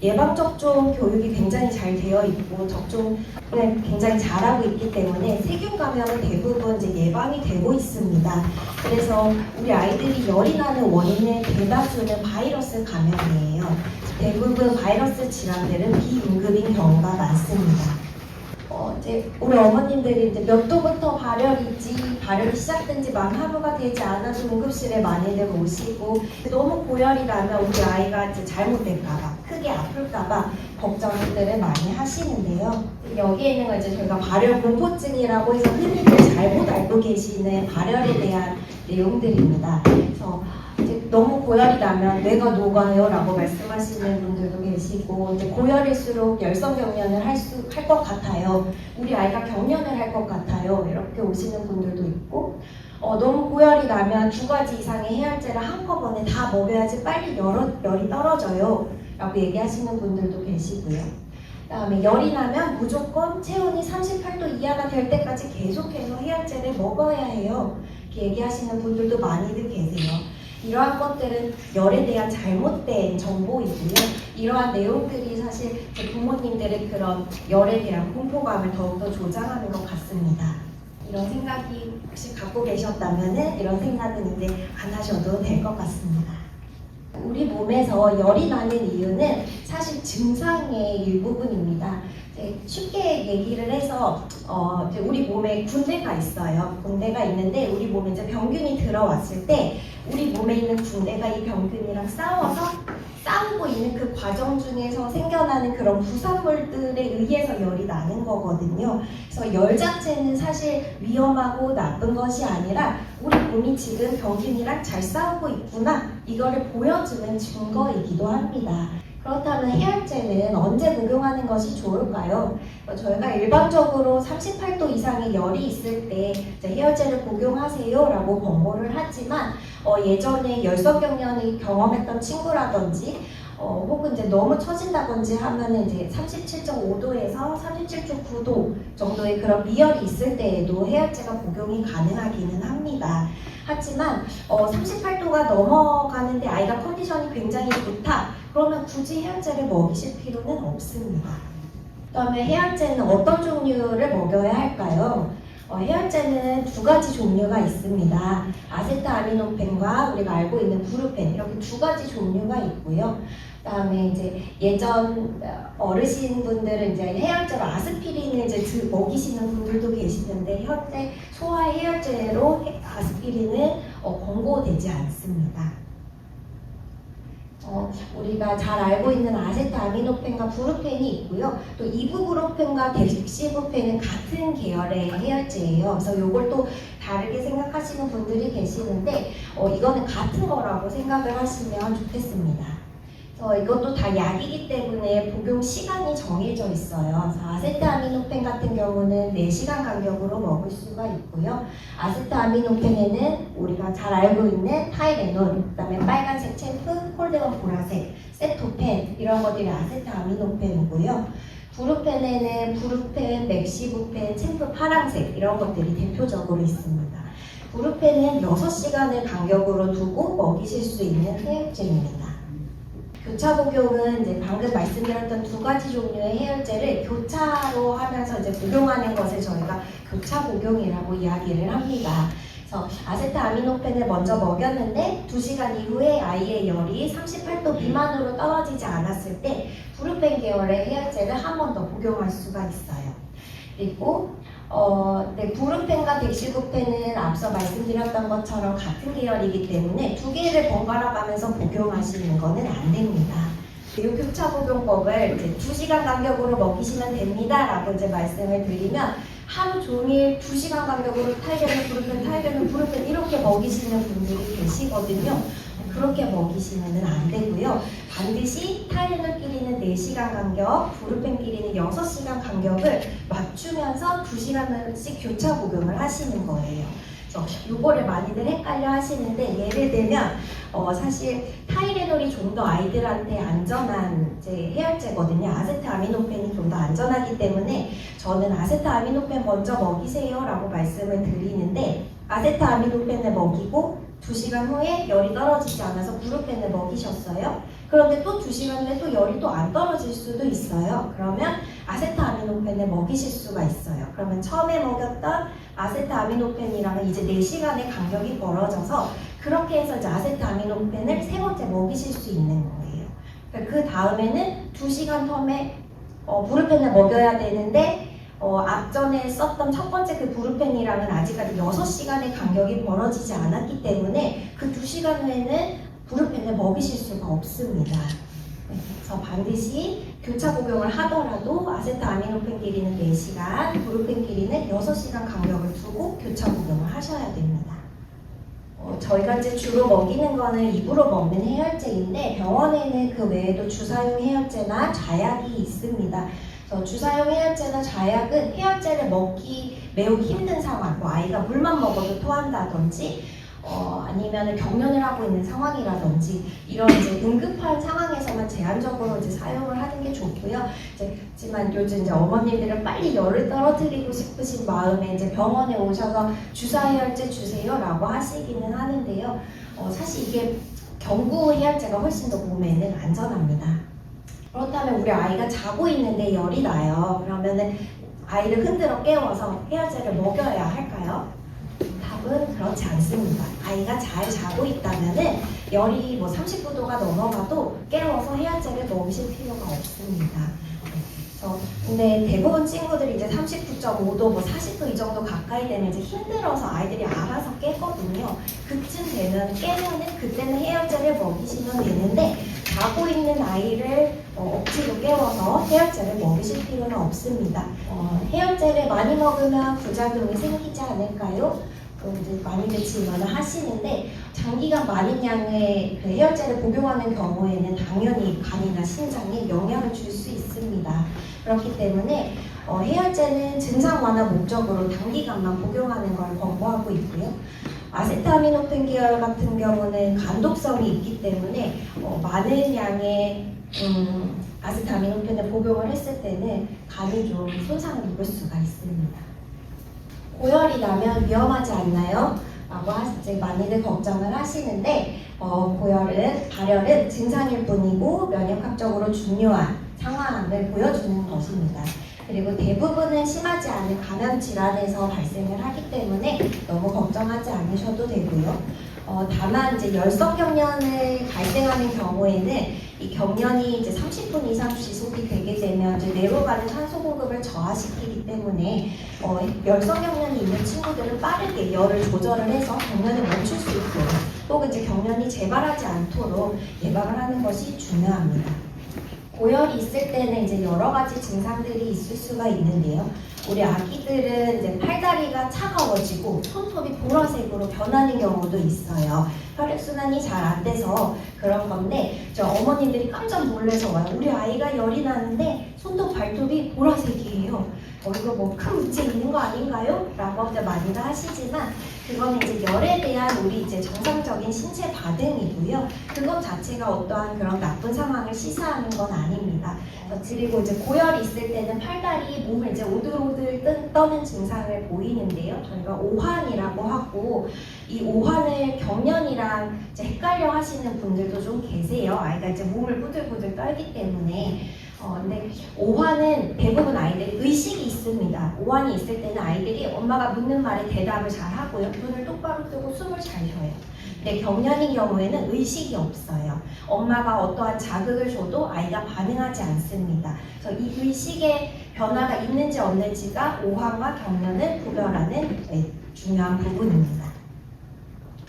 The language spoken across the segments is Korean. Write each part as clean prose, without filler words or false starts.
예방접종 교육이 굉장히 잘 되어 있고 접종을 굉장히 잘하고 있기 때문에 세균 감염은 대부분 이제 예방이 되고 있습니다. 그래서 우리 아이들이 열이 나는 원인의 대다수는 바이러스 감염이에요. 대부분 바이러스 질환들은 비임금인 경우가 많습니다. 이제 우리 어머님들이 이제 몇 도부터 발열이 시작된 지 만 하루가 되지 않아도 응급실에 많이들 오시고 너무 고열이 나면 우리 아이가 이제 잘못될까봐 크게 아플까봐 걱정들을 많이 하시는데요. 여기에 있는 건 이제 저희가 발열 공포증이라고 해서 흔히들 잘못 알고 계시는 발열에 대한 내용들입니다. 그래서 이제 너무 고열이 나면 뇌가 녹아요 라고 말씀하시는 분들도 계시고 이제 고열일수록 열성 경련을 할 것 같아요. 우리 아이가 경련을 할 것 같아요. 이렇게 오시는 분들도 있고 너무 고열이 나면 2가지 이상의 해열제를 한꺼번에 다 먹여야지 빨리 열이 떨어져요 라고 얘기하시는 분들도 계시고요. 그 다음에 열이 나면 무조건 체온이 38도 이하가 될 때까지 계속해서 해열제를 먹어야 해요. 이렇게 얘기하시는 분들도 많이들 계세요. 이러한 것들은 열에 대한 잘못된 정보이고요. 이러한 내용들이 사실 부모님들의 그런 열에 대한 공포감을 더욱더 조장하는 것 같습니다. 이런 생각이 혹시 갖고 계셨다면 이런 생각은 이제 안 하셔도 될 것 같습니다. 우리 몸에서 열이 나는 이유는 사실 증상의 일부분입니다. 쉽게 얘기를 해서 이제 우리 몸에 군대가 있어요. 군대가 있는데 우리 몸에 이제 병균이 들어왔을 때 우리 몸에 있는 군대가 이 병균이랑 싸우고 있는 그 과정 중에서 생겨나는 그런 부산물들에 의해서 열이 나는 거거든요. 그래서 열 자체는 사실 위험하고 나쁜 것이 아니라 우리 몸이 지금 병균이랑 잘 싸우고 있구나 이거를 보여주는 증거이기도 합니다. 그렇다면 해열제는 언제 복용하는 것이 좋을까요? 저희가 일반적으로 38도 이상의 열이 있을 때 해열제를 복용하세요 라고 권고를 하지만 예전에 열성 경련을 경험했던 친구라든지 혹은 이제 너무 처진다든지 하면은 이제 37.5도에서 37.9도 정도의 그런 미열이 있을 때에도 해열제가 복용이 가능하기는 합니다. 하지만 38도가 넘어가는데 아이가 컨디션이 굉장히 좋다. 그러면 굳이 해열제를 먹이실 필요는 없습니다. 그다음에 해열제는 어떤 종류를 먹여야 할까요? 해열제는 2가지 종류가 있습니다. 아세트아미노펜과 우리가 알고 있는 브루펜 이렇게 2가지 종류가 있고요. 그다음에 이제 예전 어르신분들은 이제 해열제로 아스피린을 이제 먹이시는 분들도 계시는데 현재 소아 해열제로 아스피린은 권고되지 않습니다. 우리가 잘 알고 있는 아세트아미노펜과 브루펜이 있고요. 또 이부브로펜과 덱시부펜은 같은 계열의 해열제예요. 그래서 이걸 또 다르게 생각하시는 분들이 계시는데 이거는 같은 거라고 생각을 하시면 좋겠습니다. 이것도 다 약이기 때문에 복용 시간이 정해져 있어요. 그래서 아세트아미노펜 같은 경우는 4시간 간격으로 먹을 수가 있고요. 아세트아미노펜에는 우리가 잘 알고 있는 타이레놀, 그다음에 빨간색 챔프, 콜데온 보라색, 세토펜 이런 것들이 아세트아미노펜이고요. 브루펜에는 브루펜, 맥시부펜, 챔프 파란색 이런 것들이 대표적으로 있습니다. 브루펜은 6시간을 간격으로 두고 먹이실 수 있는 해열제입니다. 교차 복용은 이제 방금 말씀드렸던 2가지 종류의 해열제를 교차로 하면서 이제 복용하는 것을 저희가 교차 복용이라고 이야기를 합니다. 그래서 아세트아미노펜을 먼저 먹였는데 2시간 이후에 아이의 열이 38도 미만으로 떨어지지 않았을 때 브루펜 계열의 해열제를 한 번 더 복용할 수가 있어요. 그리고 브루펜과 덱시부펜은 앞서 말씀드렸던 것처럼 같은 계열이기 때문에 2개를 번갈아 가면서 복용하시는 것은 안 됩니다. 이 교차 복용법을 이제 2시간 간격으로 먹이시면 됩니다 라고 이제 말씀을 드리면 하루 종일 2시간 간격으로 타이레놀, 브루펜 이렇게 먹이시는 분들이 계시거든요. 그렇게 먹이시면 안 되고요. 반드시 타이레놀끼리는 4시간 간격, 브루펜끼리는 6시간 간격을 맞추면서 2시간씩 교차 복용을 하시는 거예요. 요거를 많이들 헷갈려 하시는데 예를 들면 사실 타이레놀이 좀 더 아이들한테 안전한 해열제거든요. 아세트아미노펜이 좀 더 안전하기 때문에 저는 아세트아미노펜 먼저 먹이세요 라고 말씀을 드리는데 아세트아미노펜을 먹이고 2시간 후에 열이 떨어지지 않아서 무릎펜을 먹이셨어요. 그런데 또 2시간 후에 또 열이 또 안 떨어질 수도 있어요. 그러면 아세트아미노펜을 먹이실 수가 있어요. 그러면 처음에 먹였던 아세트아미노펜이랑은 이제 4시간의 간격이 벌어져서 그렇게 해서 이제 아세트아미노펜을 3번째 먹이실 수 있는 거예요. 그 다음에는 2시간 텀에 부르펜을 먹여야 되는데 앞전에 썼던 첫 번째 그 부르펜이랑은 아직까지 6시간의 간격이 벌어지지 않았기 때문에 그 2시간 후에는 부르펜을 먹이실 수가 없습니다. 그래서 반드시 교차 복용을 하더라도 아세트아미노펜 길이는 4시간, 부르펜 길이는 6시간 간격을 두고 교차 복용을 하셔야 됩니다. 저희가 이제 주로 먹이는 거는 입으로 먹는 해열제인데 병원에는 그 외에도 주사용 해열제나 자약이 있습니다. 주사용 해열제나 자약은 해열제를 먹기 매우 힘든 상황, 뭐 아이가 물만 먹어도 토한다든지 아니면 경련을 하고 있는 상황이라든지 이런 이제 응급한 상황에서만 제한적으로 이제 사용을 하는 게 좋고요. 하지만 요즘 이제 어머님들은 빨리 열을 떨어뜨리고 싶으신 마음에 이제 병원에 오셔서 주사 해열제 주세요라고 하시기는 하는데요. 사실 이게 경구 해열제가 훨씬 더 몸에는 안전합니다. 그렇다면 우리 아이가 자고 있는데 열이 나요. 그러면은 아이를 흔들어 깨워서 해열제를 먹여야 할까요? 답은 그렇지 않습니다. 아이가 잘 자고 있다면은 열이 뭐 39도가 넘어가도 깨워서 해열제를 먹이실 필요가 없습니다. 근데 대부분 친구들이 이제 39.5도, 뭐 40도 이 정도 가까이 되면 이제 힘들어서 아이들이 알아서 깨거든요. 그쯤 되면 깨면은 그때는 해열제를 먹이시면 되는데 자고 있는 아이를 억지로 깨워서 해열제를 먹이실 필요는 없습니다. 해열제를 많이 먹으면 부작용이 생기지 않을까요? 이제 많이들 질문을 하시는데 장기간 많은 양의 그 해열제를 복용하는 경우에는 당연히 간이나 신장에 영향을 줄 수 있습니다. 그렇기 때문에 해열제는 증상 완화 목적으로 단기간만 복용하는 걸 권고하고 있고요. 아세트아미노펜 계열 같은 경우는 간독성이 있기 때문에 많은 양의 아세트아미노펜을 복용을 했을 때는 간이 좀 손상을 입을 수가 있습니다. 고열이 나면 위험하지 않나요? 라고 이제 많이들 걱정을 하시는데 발열은 증상일 뿐이고 면역학적으로 중요한 상황을 보여주는 것입니다. 그리고 대부분은 심하지 않은 감염 질환에서 발생을 하기 때문에 너무 걱정하지 않으셔도 되고요. 다만 이제 열성 경련을 발생하는 경우에는 이 경련이 이제 30분 이상 지속이 되게 되면 이제 뇌로 가는 산소 공급을 저하시키기 때문에 열성 경련이 있는 친구들은 빠르게 열을 조절을 해서 경련을 멈출 수 있도록 혹은 이제 경련이 재발하지 않도록 예방을 하는 것이 중요합니다. 고열이 있을 때는 이제 여러 가지 증상들이 있을 수가 있는데요. 우리 아기들은 이제 팔다리가 차가워지고 손톱이 보라색으로 변하는 경우도 있어요. 혈액순환이 잘 안 돼서 그런 건데 어머님들이 깜짝 놀라서 와요. 우리 아이가 열이 나는데 손톱 발톱이 보라색이에요. 이거 뭐 큰 문제 있는 거 아닌가요? 라고 많이들 하시지만 그거는 이제 열에 대한 우리 이제 정상적인 신체 반응이고요. 그것 자체가 어떠한 그런 나쁜 상황을 시사하는 건 아닙니다. 그리고 이제 고열이 있을 때는 팔다리 몸을 이제 오들오들 떠는 증상을 보이는데요. 저희가 오한이라고 하고 이 오한을 경련이랑 이제 헷갈려 하시는 분들도 좀 계세요. 아이가 이제 몸을 부들부들 떨기 때문에. 근데 오한은 대부분 아이들이 의식이 있습니다. 오한이 있을 때는 아이들이 엄마가 묻는 말에 대답을 잘 하고요. 눈을 똑바로 뜨고 숨을 잘 쉬어요. 근데 경련인 경우에는 의식이 없어요. 엄마가 어떠한 자극을 줘도 아이가 반응하지 않습니다. 그래서 이 의식의 변화가 있는지 없는지가 오한과 경련을 구별하는 중요한 부분입니다.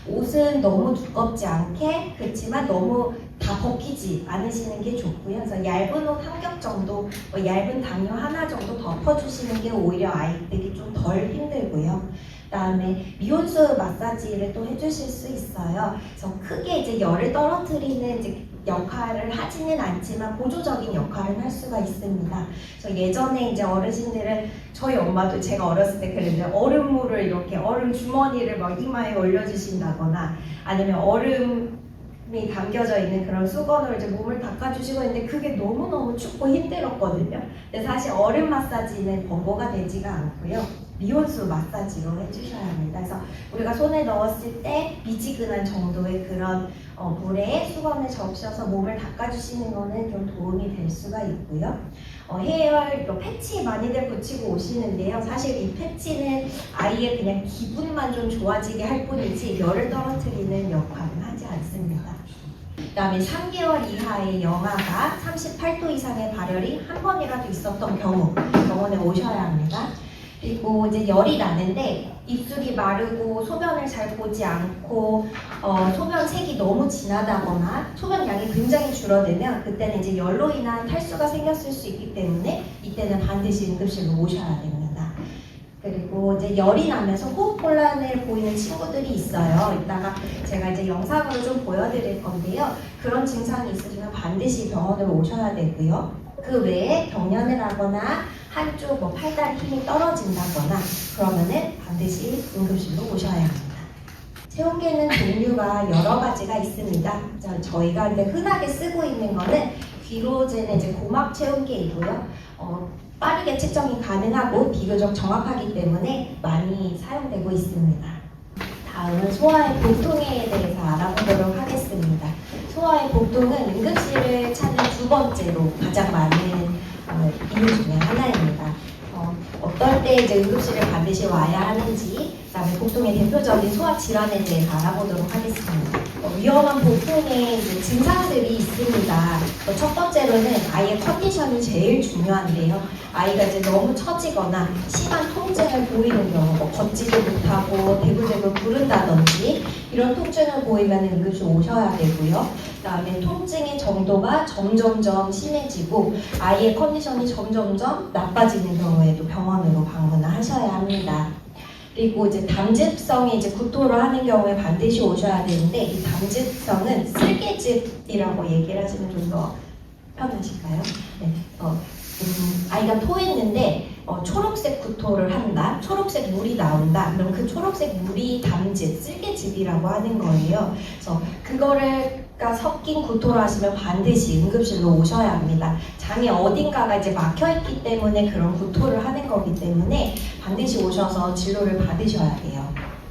옷은 너무 두껍지 않게, 그렇지만 너무 다 벗기지 않으시는 게 좋고요. 그래서 얇은 옷 한 겹 정도, 얇은 담요 하나 정도 덮어주시는 게 오히려 아이들이 좀 덜 힘들고요. 그다음에 미온수 마사지를 또 해주실 수 있어요. 그래서 크게 이제 열을 떨어뜨리는 이제 역할을 하지는 않지만 보조적인 역할을 할 수가 있습니다. 그래서 예전에 이제 어르신들은 저희 엄마도 제가 어렸을 때 그랬는데 얼음물을 이렇게 얼음 주머니를 막 이마에 올려주신다거나 아니면 얼음이 담겨져 있는 그런 수건으로 이제 몸을 닦아주시고 했는데 그게 너무너무 춥고 힘들었거든요. 근데 사실 얼음 마사지는 권고가 되지가 않고요. 미온수 마사지로 해주셔야 합니다. 그래서 우리가 손에 넣었을 때 미지근한 정도의 그런 물에 수건을 적셔서 몸을 닦아주시는 거는 좀 도움이 될 수가 있고요. 해열 패치 많이들 붙이고 오시는데요. 사실 이 패치는 아이의 그냥 기분만 좀 좋아지게 할 뿐이지 열을 떨어뜨리는 역할은 하지 않습니다. 그다음에 3개월 이하의 영아가 38도 이상의 발열이 한 번이라도 있었던 경우 병원에 오셔야 합니다. 그리고 이제 열이 나는데 입술이 마르고 소변을 잘 보지 않고 소변 색이 너무 진하다거나 소변량이 굉장히 줄어들면 그때는 이제 열로 인한 탈수가 생겼을 수 있기 때문에 이때는 반드시 응급실로 오셔야 됩니다. 그리고 이제 열이 나면서 호흡곤란을 보이는 친구들이 있어요. 이따가 제가 이제 영상으로 좀 보여드릴 건데요. 그런 증상이 있으시면 반드시 병원으로 오셔야 되고요. 그 외에 경련을 하거나 한쪽 팔다리 힘이 떨어진다거나 그러면은 반드시 응급실로 오셔야 합니다. 체온계는 종류가 여러 가지가 있습니다. 저희가 이제 흔하게 쓰고 있는 거는 귀로제는 이제 고막 체온계이고요. 빠르게 측정이 가능하고 비교적 정확하기 때문에 많이 사용되고 있습니다. 다음은 소아의 보통에 대해서 알아보도록 하겠습니다. 소아의 보통은 응급실을 찾는 두 번째로 가장 많은 이유 중에 하나입니다. 어떨 때 이제 응급실을 반드시 와야 하는지, 그다음에 보통의 대표적인 소아 질환에 대해서 알아보도록 하겠습니다. 위험한 보통의 이제 증상들이 있습니다. 첫 번째로는 아이의 컨디션이 제일 중요한데요. 아이가 이제 너무 처지거나 심한 통증을 보이는 경우, 걷지도 못하고 대구대구 구른다든지 이런 통증을 보이면 응급실 오셔야 되고요. 그다음에 통증의 정도가 점점점 심해지고 아이의 컨디션이 점점점 나빠지는 경우에도 병원으로 방문을 하셔야 합니다. 그리고 이제 담즙성이 이제 구토를 하는 경우에 반드시 오셔야 되는데 이 담즙성은 쓸개즙이라고 얘기를 하시면 좀 더 편하실까요? 네. 아이가 토했는데 초록색 구토를 한다, 초록색 물이 나온다. 그럼 그 초록색 물이 담즙, 쓸개즙이라고 하는 거예요. 그래서 그거가 섞인 구토를 하시면 반드시 응급실로 오셔야 합니다. 장에 어딘가가 이제 막혀있기 때문에 그런 구토를 하는 거기 때문에 반드시 오셔서 진료를 받으셔야 돼요.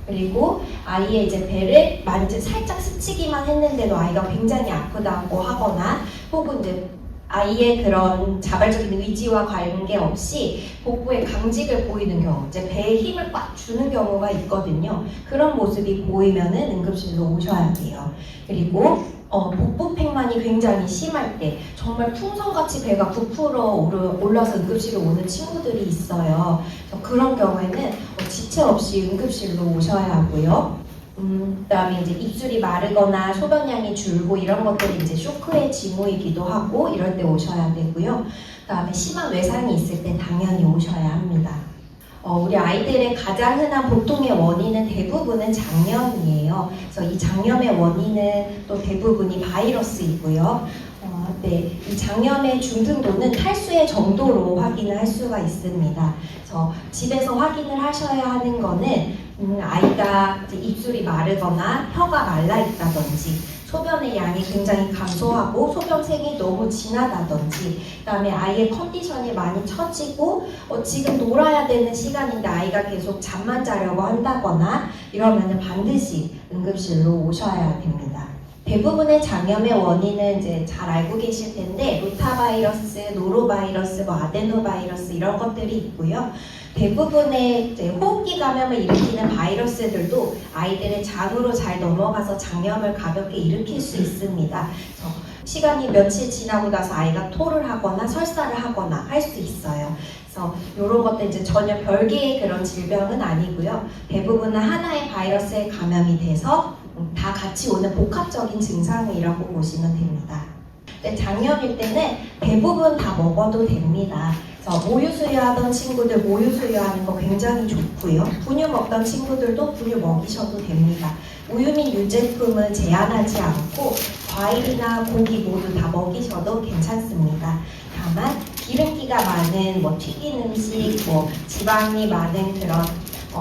그리고 아이의 이제 배를 살짝 스치기만 했는데도 아이가 굉장히 아프다고 하거나 혹은 이제 아이의 그런 자발적인 의지와 관계없이 복부에 강직을 보이는 경우, 이제 배에 힘을 꽉 주는 경우가 있거든요. 그런 모습이 보이면은 응급실로 오셔야 돼요. 그리고 복부팽만이 굉장히 심할 때 정말 풍선같이 배가 부풀어 올라서 응급실에 오는 친구들이 있어요. 그런 경우에는 지체 없이 응급실로 오셔야 하고요. 그다음에 이제 입술이 마르거나 소변량이 줄고 이런 것들이 이제 쇼크의 징후이기도 하고 이럴 때 오셔야 되고요. 그다음에 심한 외상이 있을 때 당연히 오셔야 합니다. 우리 아이들의 가장 흔한 보통의 원인은 대부분은 장염이에요. 그래서 이 장염의 원인은 또 대부분이 바이러스이고요. 네, 이 장염의 중등도는 탈수의 정도로 확인을 할 수가 있습니다. 그래서 집에서 확인을 하셔야 하는 거는 아이가 이제 입술이 마르거나 혀가 말라 있다든지 소변의 양이 굉장히 감소하고 소변색이 너무 진하다든지 그다음에 아이의 컨디션이 많이 처지고 지금 놀아야 되는 시간인데 아이가 계속 잠만 자려고 한다거나 이러면 반드시 응급실로 오셔야 됩니다. 대부분의 장염의 원인은 이제 잘 알고 계실 텐데 로타바이러스, 노로바이러스, 아데노바이러스 이런 것들이 있고요. 대부분의 이제 호흡기 감염을 일으키는 바이러스들도 아이들의 장으로 잘 넘어가서 장염을 가볍게 일으킬 수 있습니다. 시간이 며칠 지나고 나서 아이가 토를 하거나 설사를 하거나 할 수 있어요. 그래서 이런 것들 이제 전혀 별개의 그런 질병은 아니고요. 대부분은 하나의 바이러스에 감염이 돼서 다 같이 오는 복합적인 증상이라고 보시면 됩니다. 장염일 때는 대부분 다 먹어도 됩니다. 모유 수유하던 친구들 모유 수유하는 거 굉장히 좋고요. 분유 먹던 친구들도 분유 먹이셔도 됩니다. 우유 및 유제품은 제한하지 않고 과일이나 고기 모두 다 먹이셔도 괜찮습니다. 다만 기름기가 많은 튀긴 음식, 지방이 많은 그런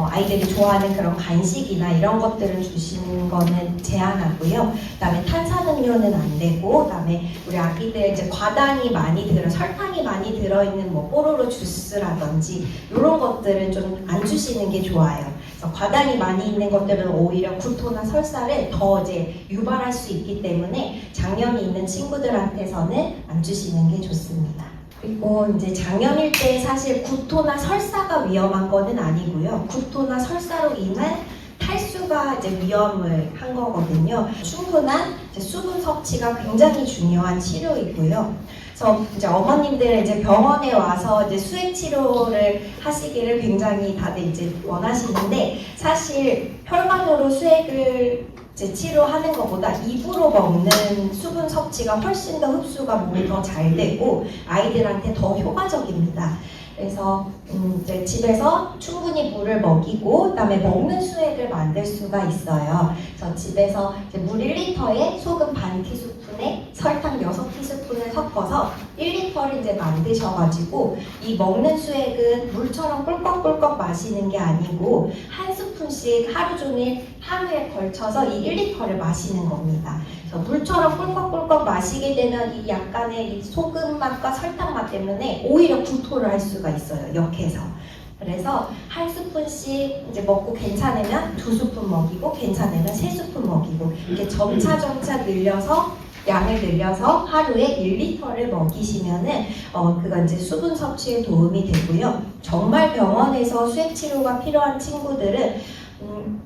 아이들이 좋아하는 그런 간식이나 이런 것들을 주시는 거는 제한하고요. 그다음에 탄산음료는 안 되고, 그다음에 우리 아기들 이제 과당이 많이 설탕이 많이 들어있는 뭐 뽀로로 주스라든지 이런 것들은 좀 안 주시는 게 좋아요. 그래서 과당이 많이 있는 것들은 오히려 구토나 설사를 더 이제 유발할 수 있기 때문에 장염이 있는 친구들한테서는 안 주시는 게 좋습니다. 그리고 이제 장염일 때 사실 구토나 설사가 위험한 거는 아니고요. 구토나 설사로 인한 탈수가 이제 위험을 한 거거든요. 충분한 이제 수분 섭취가 굉장히 중요한 치료이고요. 그래서 이제 어머님들 이제 병원에 와서 이제 수액 치료를 하시기를 굉장히 다들 이제 원하시는데, 사실 혈관으로 수액을 이제 치료하는 것보다 입으로 먹는 수분 섭취가 훨씬 더 흡수가 몸에 더 잘 되고 아이들한테 더 효과적입니다. 그래서 이제 집에서 충분히 물을 먹이고 그다음에 먹는 수액을 만들 수가 있어요. 그래서 집에서 이제 물 1리터에 소금 반 티스푼에 설탕 6티스푼을 섞어서 1리터를 이제 만드셔가지고 이 먹는 수액은 물처럼 꿀꺽꿀꺽 마시는 게 아니고 한 스푼씩 하루 종일 하루에 걸쳐서 이 1리터를 마시는 겁니다. 그래서 물처럼 꿀꺽꿀꺽 마시게 되면 이 약간의 이 소금 맛과 설탕 맛 때문에 오히려 구토를 할 수가 있어요. 역해서. 그래서 한 스푼씩 이제 먹고 괜찮으면 2스푼 먹이고 괜찮으면 3스푼 먹이고 이렇게 점차 늘려서 양을 늘려서 하루에 1리터를 먹이시면은 그건 이제 수분 섭취에 도움이 되고요. 정말 병원에서 수액 치료가 필요한 친구들은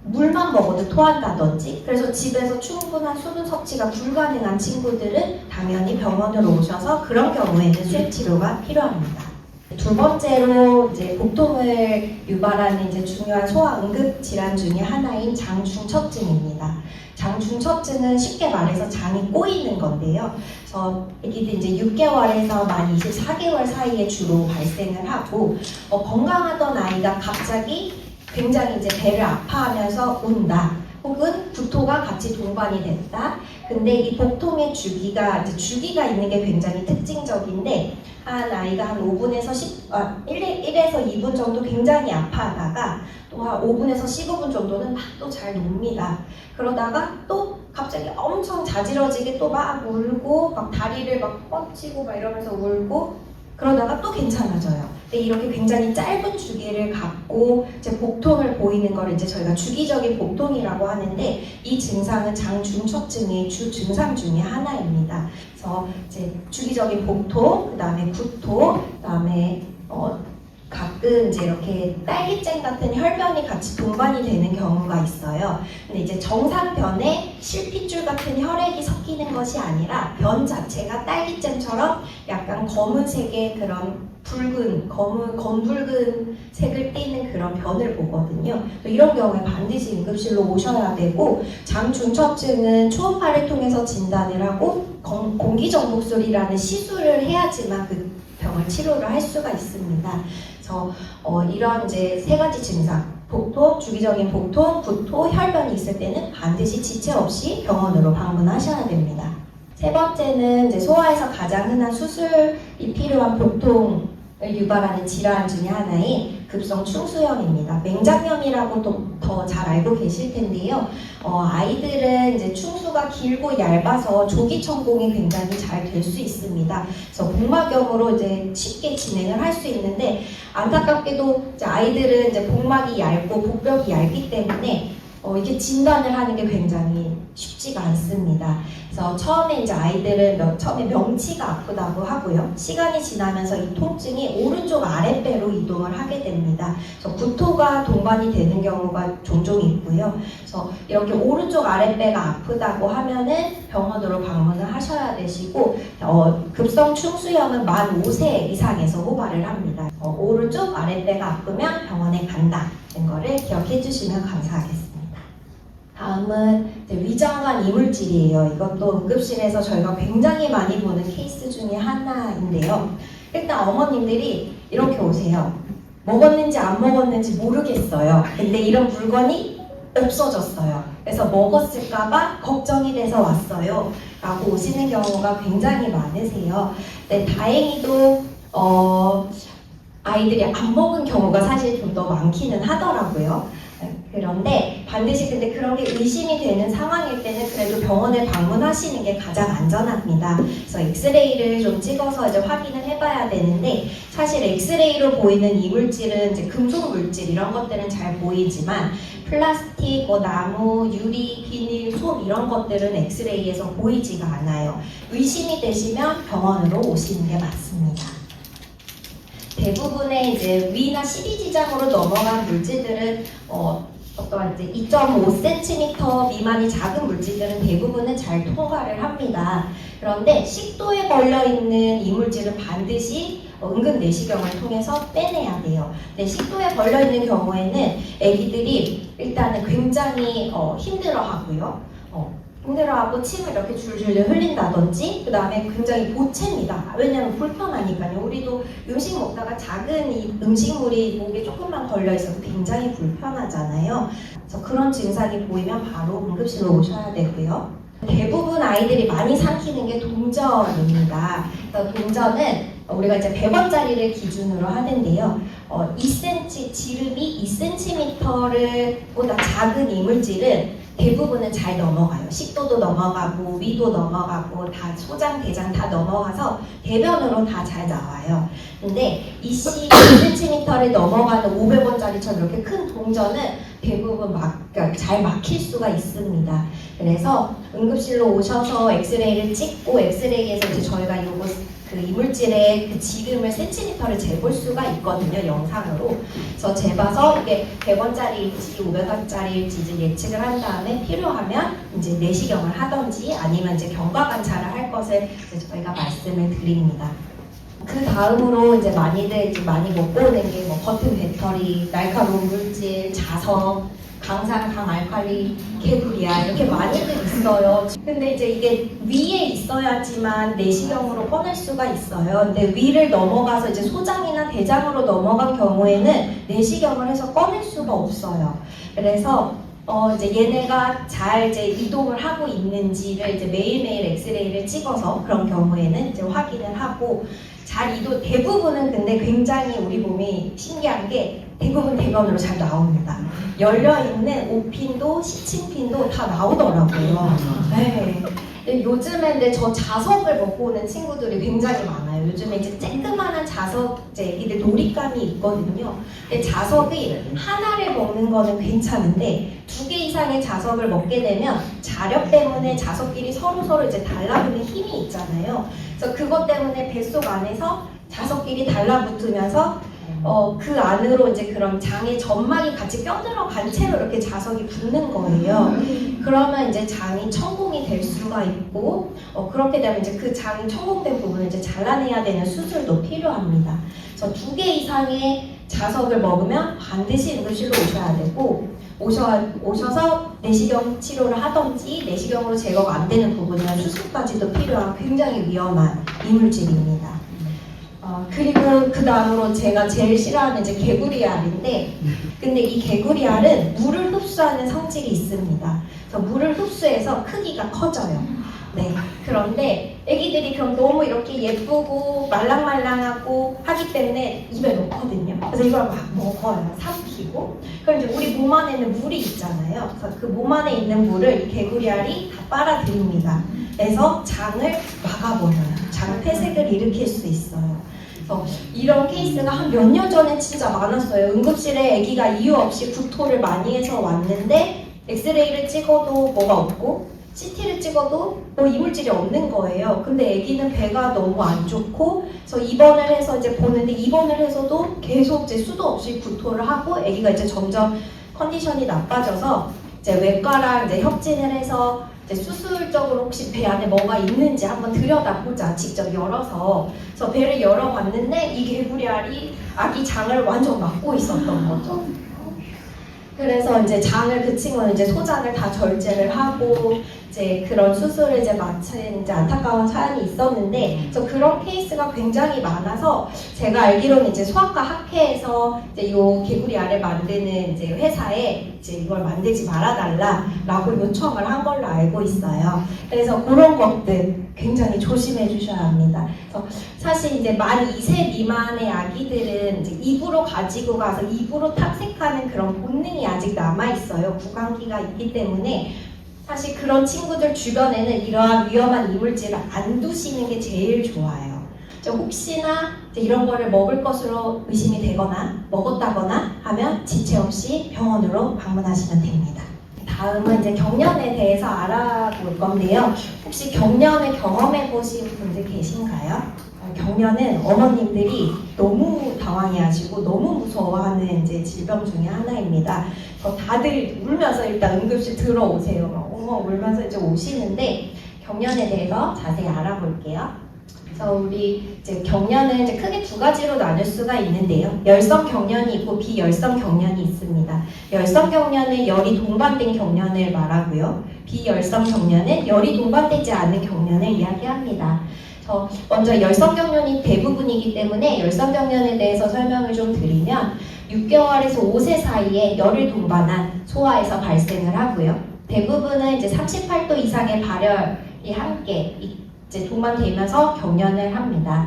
물만 먹어도 토한다든지, 그래서 집에서 충분한 수분 섭취가 불가능한 친구들은 당연히 병원으로 오셔서 그런 경우에는 수액 치료가 필요합니다. 두 번째로 이제 복통을 유발하는 이제 중요한 소아 응급 질환 중에 하나인 장중첩증입니다. 장중첩증은 쉽게 말해서 장이 꼬이는 건데요. 그래서 아기들 이제 6개월에서 만 24개월 사이에 주로 발생을 하고 건강하던 아이가 갑자기 굉장히 이제 배를 아파하면서 운다. 혹은 구토가 같이 동반이 됐다. 근데 이 복통의 주기가 있는 게 굉장히 특징적인데, 한 아이가 한 1에서 2분 정도 굉장히 아파하다가 또 한 5분에서 15분 정도는 막 또 잘 놉니다. 그러다가 또 갑자기 엄청 자지러지게 또 막 울고 막 다리를 막 뻗치고 막 이러면서 울고 그러다가 또 괜찮아져요. 근데 이렇게 굉장히 짧은 주기를 갖고 이제 복통을 보이는 걸 이제 저희가 주기적인 복통이라고 하는데, 이 증상은 장중첩증의 주 증상 중에 하나입니다. 그래서 이제 주기적인 복통, 그다음에 구토, 그다음에 가끔 이제 이렇게 딸기잼 같은 혈변이 같이 동반이 되는 경우가 있어요. 근데 이제 정상변에 실핏줄 같은 혈액이 섞이는 것이 아니라 변 자체가 딸기잼처럼 약간 검은색의 그런 검붉은 색을 띠는 그런 변을 보거든요. 이런 경우에 반드시 응급실로 오셔야 되고, 장중첩증은 초음파를 통해서 진단을 하고 공기정복술이라는 시술을 해야지만 그 병을 치료를 할 수가 있습니다. 그래서 이런 이제 3가지 증상, 복통, 주기적인 복통, 구토, 혈변이 있을 때는 반드시 지체 없이 병원으로 방문하셔야 됩니다. 세 번째는 이제 소아에서 가장 흔한 수술이 필요한 복통을 유발하는 질환 중에 하나인 급성 충수염입니다. 맹장염이라고도 더 잘 알고 계실 텐데요. 아이들은 이제 충수가 길고 얇아서 조기 천공이 굉장히 잘 될 수 있습니다. 그래서 복막염으로 이제 쉽게 진행을 할 수 있는데, 안타깝게도 이제 아이들은 이제 복막이 얇고 복벽이 얇기 때문에 이게 진단을 하는 게 굉장히 쉽지가 않습니다. 그래서 처음에 이제 아이들은 처음에 명치가 아프다고 하고요. 시간이 지나면서 이 통증이 오른쪽 아랫배로 이동을 하게 됩니다. 그래서 구토가 동반이 되는 경우가 종종 있고요. 그래서 이렇게 오른쪽 아랫배가 아프다고 하면은 병원으로 방문을 하셔야 되시고, 급성 충수염은 만 5세 이상에서 호발을 합니다. 오른쪽 아랫배가 아프면 병원에 간다는 거를 기억해 주시면 감사하겠습니다. 다음은 위장관 이물질이에요. 이것도 응급실에서 저희가 굉장히 많이 보는 케이스 중에 하나인데요. 일단 어머님들이 이렇게 오세요. 먹었는지 안 먹었는지 모르겠어요. 근데 이런 물건이 없어졌어요. 그래서 먹었을까봐 걱정이 돼서 왔어요. 라고 오시는 경우가 굉장히 많으세요. 네, 다행히도 아이들이 안 먹은 경우가 사실 좀 더 많기는 하더라고요. 그런데 반드시 근데 그런 게 의심이 되는 상황일 때는 그래도 병원을 방문하시는 게 가장 안전합니다. 그래서 엑스레이를 좀 찍어서 이제 확인을 해봐야 되는데 사실 엑스레이로 보이는 이물질은 이제 금속 물질 이런 것들은 잘 보이지만 플라스틱, 뭐 나무, 유리, 비닐, 솜 이런 것들은 엑스레이에서 보이지가 않아요. 의심이 되시면 병원으로 오시는 게 맞습니다. 대부분의 이제 위나 CD지장으로 넘어간 물질들은 어떠한 이제 2.5cm 미만이 작은 물질들은 대부분은 잘 통과를 합니다. 그런데 식도에 걸려 있는 이물질은 반드시 응급 내시경을 통해서 빼내야 돼요. 근데 식도에 걸려 있는 경우에는 아기들이 일단은 굉장히 힘들어하고요. 힘들어하고 침을 이렇게 줄줄 흘린다든지 그 다음에 굉장히 보채입니다. 왜냐하면 불편하니까요. 우리도 음식 먹다가 작은 이 음식물이 목에 조금만 걸려 있어도 굉장히 불편하잖아요. 그래서 그런 증상이 보이면 바로 응급실로 오셔야 되고요. 대부분 아이들이 많이 삼키는 게 동전입니다. 그래서 동전은 우리가 이제 100원짜리를 기준으로 하는데요. 2cm, 지름이 2cm를 보다 작은 이물질은 대부분은 잘 넘어가요. 식도도 넘어가고 위도 넘어가고 다 소장, 대장 다 넘어가서 대변으로 다 잘 나와요. 근데 2cm를 넘어가는 500원짜리처럼 이렇게 큰 동전은 대부분 그러니까 잘 막힐 수가 있습니다. 그래서 응급실로 오셔서 엑스레이를 찍고 엑스레이에서 이제 저희가 요거 그 이물질의 그 지름을 센티미터를 재볼 수가 있거든요, 영상으로. 그래서 재봐서 이게 100원짜리일지 500원짜리일지 이제 예측을 한 다음에 필요하면 이제 내시경을 하던지 아니면 이제 경과 관찰을 할 것을 이제 저희가 말씀을 드립니다. 그 다음으로 이제 많이들 이제 많이 먹고 오는 게 뭐 버튼 배터리, 날카로운 물질, 자석, 강산, 강알칼리, 개구리알 이렇게 많이들 있어요. 근데 이제 이게 위에 있어야지만 내시경으로 꺼낼 수가 있어요. 근데 위를 넘어가서 이제 소장이나 대장으로 넘어간 경우에는 내시경을 해서 꺼낼 수가 없어요. 그래서 이제 얘네가 잘 이제 이동을 하고 있는지를 이제 매일매일 엑스레이를 찍어서 그런 경우에는 이제 확인을 하고 잘 이동, 대부분은 근데 굉장히 우리 몸이 신기한 게 대부분 대변으로 잘 나옵니다. 열려있는 오핀도 시침핀도 다 나오더라고요. 네. 요즘에 근데 저 자석을 먹고 오는 친구들이 굉장히 많아요. 요즘에 이제 쬐끄만한 자석, 이제 애기들 놀잇감이 있거든요. 근데 자석이 하나를 먹는 거는 괜찮은데 2개 이상의 자석을 먹게 되면 자력 때문에 자석끼리 서로 이제 달라붙는 힘이 있잖아요. 그래서 그것 때문에 뱃속 안에서 자석끼리 달라붙으면서 그 안으로 이제 그런 장의 점막이 같이 껴들어간 채로 이렇게 자석이 붙는 거예요. 그러면 이제 장이 천공이 될 수가 있고, 그렇게 되면 이제 그 장이 천공된 부분을 이제 잘라내야 되는 수술도 필요합니다. 그래서 2개 이상의 자석을 먹으면 반드시 응급실로 오셔야 되고, 오셔서 내시경 치료를 하던지 내시경으로 제거가 안 되는 부분이나 수술까지도 필요한 굉장히 위험한 이물질입니다. 그리고 그 다음으로 제가 제일 싫어하는 이제 개구리알인데, 근데 이 개구리알은 물을 흡수하는 성질이 있습니다. 그래서 물을 흡수해서 크기가 커져요. 네. 그런데 애기들이 그럼 너무 이렇게 예쁘고 말랑말랑하고 하기 때문에 입에 넣거든요. 그래서 이걸 막 먹어요. 삼키고. 그럼 이제 우리 몸 안에는 물이 있잖아요. 그래서 그 몸 안에 있는 물을 이 개구리알이 다 빨아들입니다. 그래서 장을 막아버려요. 장 폐색을 일으킬 수 있어요. 이런 케이스가 한 몇 년 전에 진짜 많았어요. 응급실에 아기가 이유 없이 구토를 많이 해서 왔는데 엑스레이를 찍어도 뭐가 없고 CT를 찍어도 뭐 이물질이 없는 거예요. 근데 아기는 배가 너무 안 좋고 그래서 입원을 해서 이제 보는데 입원을 해서도 계속 이제 수도 없이 구토를 하고 아기가 이제 점점 컨디션이 나빠져서 이제 외과랑 이제 협진을 해서 수술적으로 혹시 배 안에 뭐가 있는지 한번 들여다보자, 직접 열어서. 그래서 배를 열어봤는데 이 개구리알이 아기 장을 완전 막고 있었던 거죠. 그래서 이제 장을 그 친구는 이제 소장을 다 절제를 하고 이제 그런 수술을 이제 마친 이제 안타까운 사연이 있었는데, 그래서 그런 케이스가 굉장히 많아서 제가 알기로는 이제 소아과 학회에서 이제 요 개구리 알을 만드는 이제 회사에 이제 이걸 만들지 말아달라라고 요청을 한 걸로 알고 있어요. 그래서 그런 것들 굉장히 조심해 주셔야 합니다. 그래서 사실 이제 만 2세 미만의 아기들은 이제 입으로 가지고 가서 입으로 탐색하는 그런 본능이 아직 남아 있어요. 구강기가 있기 때문에. 사실 그런 친구들 주변에는 이러한 위험한 이물질을 안 두시는 게 제일 좋아요. 혹시나 이런 거를 먹을 것으로 의심이 되거나 먹었다거나 하면 지체 없이 병원으로 방문하시면 됩니다. 다음은 이제 경련에 대해서 알아볼 건데요. 혹시 경련을 경험해 보신 분들 계신가요? 경련은 어머님들이 너무 당황해하시고 너무 무서워하는 이제 질병 중에 하나입니다. 다들 울면서 일단 응급실 들어오세요. 울면서 이제 오시는데 경련에 대해서 자세히 알아볼게요. 그래서 우리 이제 경련은 이제 크게 두 가지로 나눌 수가 있는데요. 열성 경련이 있고 비열성 경련이 있습니다. 열성 경련은 열이 동반된 경련을 말하고요. 비열성 경련은 열이 동반되지 않은 경련을 이야기합니다. 먼저 열성 경련이 대부분이기 때문에 열성 경련에 대해서 설명을 좀 드리면 6개월에서 5세 사이에 열을 동반한 소아에서 발생을 하고요. 대부분은 이제 38도 이상의 발열이 함께 이제 동반되면서 경련을 합니다.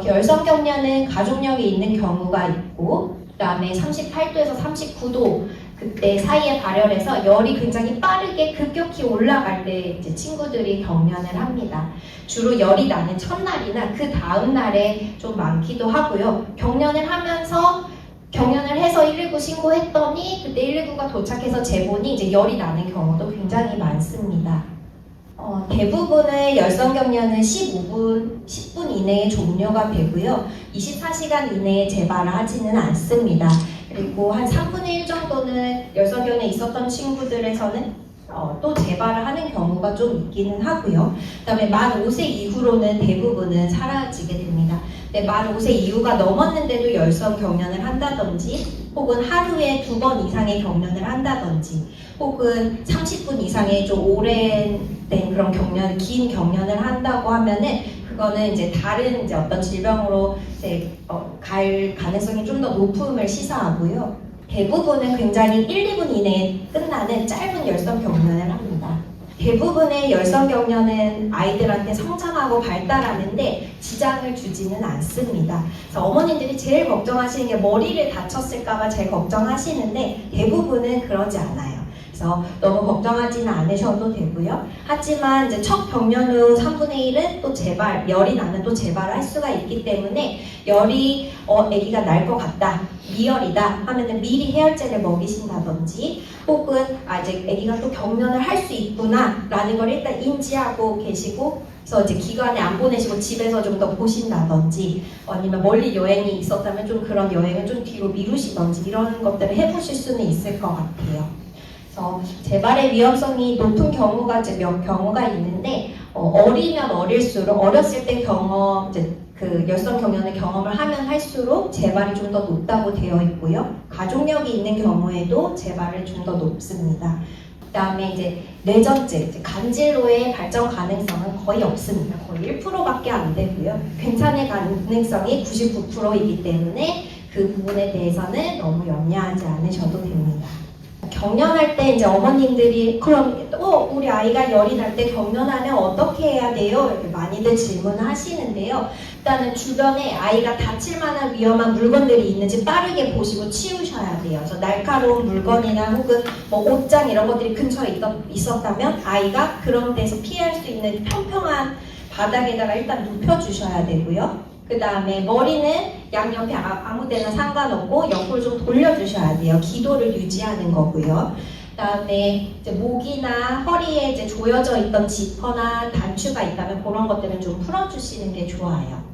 열성 경련은 가족력이 있는 경우가 있고, 그다음에 38도에서 39도 그때 사이에 발열해서 열이 굉장히 빠르게 급격히 올라갈 때 이제 친구들이 경련을 합니다. 주로 열이 나는 첫날이나 그 다음 날에 좀 많기도 하고요. 경련을 해서 119 신고했더니 그때 119가 도착해서 재보니 이제 열이 나는 경우도 굉장히 많습니다. 대부분의 열성 경련은 10분 이내에 종료가 되고요. 24시간 이내에 재발을 하지는 않습니다. 그리고 한 3분의 1 정도는 열성 경련에 있었던 친구들에서는 또 재발을 하는 경우가 좀 있기는 하고요. 그다음에 만 5세 이후로는 대부분은 사라지게 됩니다. 만 5세 이후가 넘었는데도 열성 경련을 한다든지, 혹은 하루에 2번 이상의 경련을 한다든지, 혹은 30분 이상의 좀 오랜된 그런 긴 경련을 한다고 하면은 그거는 이제 다른 이제 어떤 질병으로 이제 갈 가능성이 좀 더 높음을 시사하고요. 대부분은 굉장히 1, 2분 이내에 끝나는 짧은 열성 경련을 합니다. 대부분의 열성 경련은 아이들한테 성장하고 발달하는데 지장을 주지는 않습니다. 그래서 어머님들이 제일 걱정하시는 게 머리를 다쳤을까봐 제일 걱정하시는데 대부분은 그러지 않아요. 그래서 너무 걱정하지는 않으셔도 되고요. 하지만 이제 첫 경련 후 3분의 1은 또 열이 나면 또 재발할 수가 있기 때문에 열이 아기가 날 것 같다, 미열이다 하면은 미리 해열제를 먹이신다든지, 혹은 이제 아기가 또 경련을 할 수 있구나 라는 걸 일단 인지하고 계시고, 그래서 이제 기관에 안 보내시고 집에서 좀 더 보신다든지, 아니면 멀리 여행이 있었다면 좀 그런 여행을 좀 뒤로 미루시던지 이런 것들을 해보실 수는 있을 것 같아요. 재발의 위험성이 높은 경우가 이제 몇 경우가 있는데, 어리면 어릴수록 어렸을 때 그 열성 경련을 경험을 하면 할수록 재발이 좀 더 높다고 되어 있고요. 가족력이 있는 경우에도 재발이 좀 더 높습니다. 그다음에 이제 뇌전증, 간질로의 발전 가능성은 거의 없습니다. 거의 1%밖에 안 되고요. 괜찮을 가능성이 99%이기 때문에 그 부분에 대해서는 너무 염려하지 않으셔도 됩니다. 경련할 때 이제 어머님들이 그럼 우리 아이가 열이 날 때 경련하면 어떻게 해야 돼요? 이렇게 많이들 질문을 하시는데요. 일단은 주변에 아이가 다칠 만한 위험한 물건들이 있는지 빠르게 보시고 치우셔야 돼요. 그래서 날카로운 물건이나 혹은 옷장 이런 것들이 근처에 있었다면 아이가 그런 데서 피할 수 있는 평평한 바닥에다가 일단 눕혀주셔야 되고요. 그 다음에 머리는 양옆에 아무 데나 상관없고 옆으로 좀 돌려주셔야 돼요. 기도를 유지하는 거고요. 그 다음에 이제 목이나 허리에 이제 조여져 있던 지퍼나 단추가 있다면 그런 것들은 좀 풀어주시는 게 좋아요.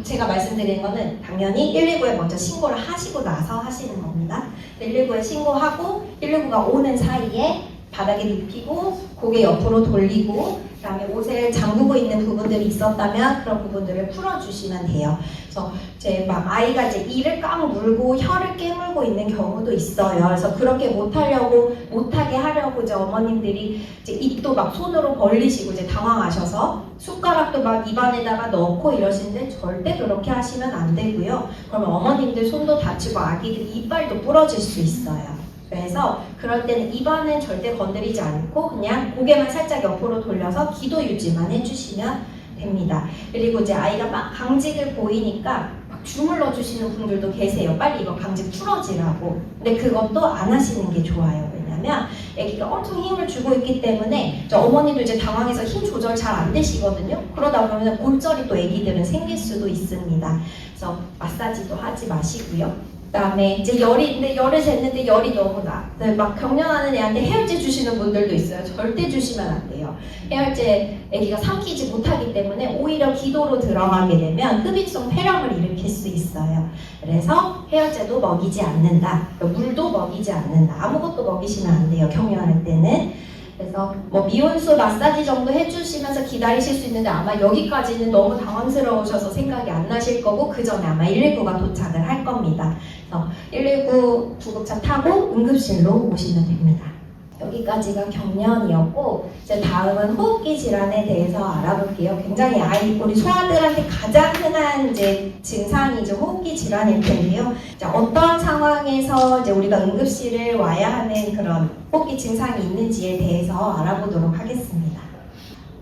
제가 말씀드린 거는 당연히 119에 먼저 신고를 하시고 나서 하시는 겁니다. 119에 신고하고 119가 오는 사이에 바닥에 눕히고 고개 옆으로 돌리고 그다음에 옷을 잠그고 있는 부분들이 있었다면 그런 부분들을 풀어주시면 돼요. 그래서 이제 막 아이가 이제 이를 꽉 물고 혀를 깨물고 있는 경우도 있어요. 그래서 그렇게 못하게 하려고 이제 어머님들이 이제 입도 막 손으로 벌리시고 이제 당황하셔서 숟가락도 막 입안에다가 넣고 이러시는데 절대 그렇게 하시면 안 되고요. 그러면 어머님들 손도 다치고 아기들 이빨도 부러질 수 있어요. 그래서 그럴 때는 입안은 절대 건드리지 않고 그냥 고개만 살짝 옆으로 돌려서 기도 유지만 해주시면 됩니다. 그리고 이제 아이가 막 강직을 보이니까 막 주물러 주시는 분들도 계세요. 빨리 이거 강직 풀어지라고. 근데 그것도 안 하시는 게 좋아요. 왜냐면 아기가 엄청 힘을 주고 있기 때문에 어머니도 이제 당황해서 힘 조절 잘 안 되시거든요. 그러다 보면 골절이 또 아기들은 생길 수도 있습니다. 그래서 마사지도 하지 마시고요. 그다음에 이제 열을 쟀는데 열이 너무 나. 막 경련하는 애한테 해열제 주시는 분들도 있어요. 절대 주시면 안 돼요. 해열제 아기가 삼키지 못하기 때문에 오히려 기도로 들어가게 되면 흡입성 폐렴을 일으킬 수 있어요. 그래서 해열제도 먹이지 않는다. 물도 먹이지 않는다. 아무것도 먹이시면 안 돼요. 경련할 때는. 그래서 뭐 미온수 마사지 정도 해주시면서 기다리실 수 있는데 아마 여기까지는 너무 당황스러우셔서 생각이 안 나실 거고 그 전에 아마 119가 도착을 할 겁니다. 그래서 119 구급차 타고 응급실로 오시면 됩니다. 여기까지가 경련이었고 이제 다음은 호흡기 질환에 대해서 알아볼게요. 굉장히 우리 소아들한테 가장 흔한 이제 증상이 이제 호흡기 질환일 텐데요. 이제 어떤 상황에서 이제 우리가 응급실을 와야 하는 그런 호흡기 증상이 있는지에 대해서 알아보도록 하겠습니다.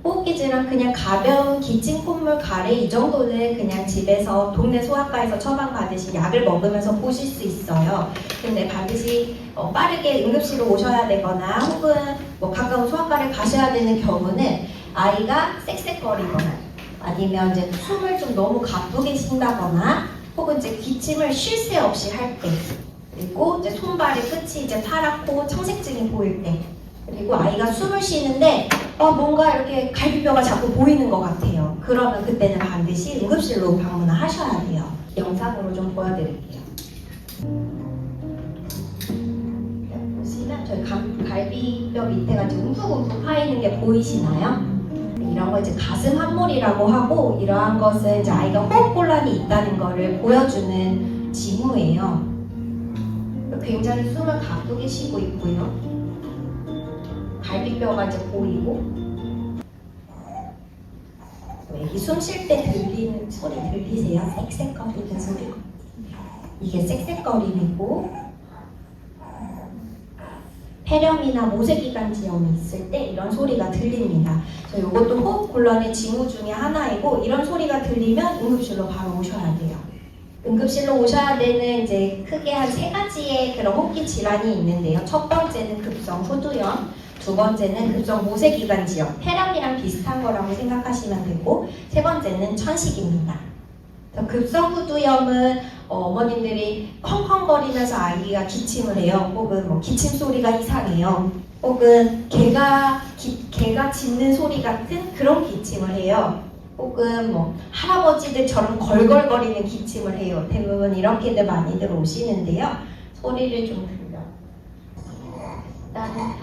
호흡기 질환 그냥 가벼운 기침, 콧물, 가래 이 정도는 그냥 집에서 동네 소아과에서 처방받으신 약을 먹으면서 보실 수 있어요. 근데 반드시 빠르게 응급실로 오셔야 되거나 혹은 뭐 가까운 소아과를 가셔야 되는 경우는 아이가 쌕쌕거리거나 아니면 이제 숨을 좀 너무 가쁘게 쉰다거나 혹은 이제 기침을 쉴 새 없이 할 때 그리고 이제 손발의 끝이 이제 파랗고 청색증이 보일 때 그리고 아이가 숨을 쉬는데 뭔가 이렇게 갈비뼈가 자꾸 보이는 것 같아요. 그러면 그때는 반드시 응급실로 방문을 하셔야 돼요. 영상으로 좀 보여드릴게요. 보시면 저희 갈비뼈 밑에가 지금 움푹움푹 파이는 게 보이시나요? 이런 거 이제 가슴 함몰이라고 하고 이러한 것은 이제 아이가 호흡곤란이 있다는 것을 보여주는 징후예요. 굉장히 숨을 가쁘게 쉬고 있고요. 갈비뼈가 이제 보이고 애기 숨 쉴 때 들리는 소리 들리세요? 쌕쌕거리는 소리. 이게 쌕쌕거림이고 폐렴이나 모세기관지염이 있을 때 이런 소리가 들립니다. 이것도 호흡곤란의 징후 중에 하나이고 이런 소리가 들리면 응급실로 바로 오셔야 돼요. 응급실로 오셔야 되는 이제 크게 한 3가지의 그런 호흡기 질환이 있는데요. 첫 번째는 급성 후두염, 두 번째는 급성 모세기관지염, 폐렴이랑 비슷한 거라고 생각하시면 되고 세 번째는 천식입니다. 급성 후두염은 어머님들이 컹컹거리면서 아기가 기침을 해요. 혹은 뭐 기침 소리가 이상해요. 혹은 개가 짖는 소리 같은 그런 기침을 해요. 혹은 뭐 할아버지들처럼 걸걸거리는 기침을 해요. 대부분 이렇게들 많이들 오시는데요. 소리를 좀 들려. 일단은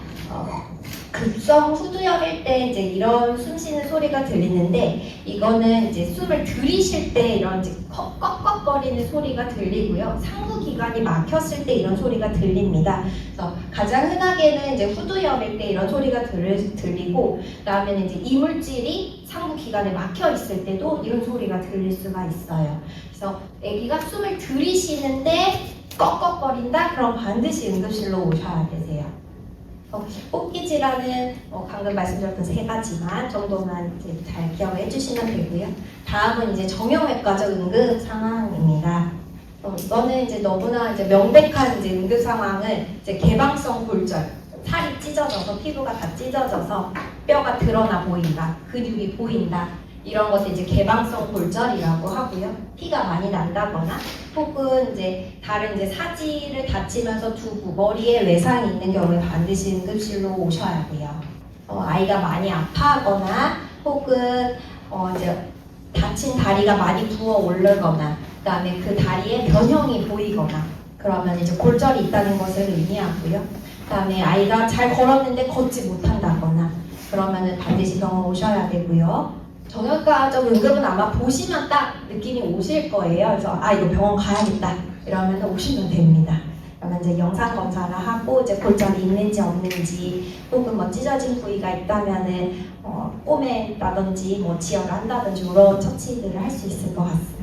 급성 후두염일 때 이제 이런 숨 쉬는 소리가 들리는데 이거는 이제 숨을 들이쉴 때 이런 이제 꺽꺽거리는 소리가 들리고요. 상부기관이 막혔을 때 이런 소리가 들립니다. 그래서 가장 흔하게는 이제 후두염일 때 이런 소리가 들리고 그다음에는 이제 이물질이 상부기관에 막혀 있을 때도 이런 소리가 들릴 수가 있어요. 그래서 아기가 숨을 들이쉬는데 꺽꺽거린다? 그럼 반드시 응급실로 오셔야 되세요. 호흡기 질환은 방금 말씀드렸던 3가지만 정도만 이제 잘 기억을 해주시면 되고요. 다음은 이제 정형외과적 응급 상황입니다. 이거는 이제 너무나 이제 명백한 이제 응급 상황은 이제 개방성 골절, 살이 찢어져서 피부가 다 찢어져서 뼈가 드러나 보인다, 근육이 보인다. 이런 것을 이제 개방성 골절이라고 하고요. 피가 많이 난다거나 혹은 이제 다른 이제 사지를 다치면서 두부, 머리에 외상이 있는 경우에 반드시 응급실로 오셔야 돼요. 아이가 많이 아파하거나 혹은 이제 다친 다리가 많이 부어 오르거나 그다음에 그 다리에 변형이 보이거나 그러면 이제 골절이 있다는 것을 의미하고요. 그다음에 아이가 잘 걸었는데 걷지 못한다거나 그러면은 반드시 병원 오셔야 되고요. 정형외과적 응급은 아마 보시면 딱 느낌이 오실 거예요. 그래서 아 이거 병원 가야겠다 이러면 오시면 됩니다. 그러면 이제 영상 검사를 하고 이제 골절이 있는지 없는지 혹은 뭐 찢어진 부위가 있다면은 꼬매라든지 뭐 지혈을 한다든지 이런 처치들을 할 수 있을 것 같습니다.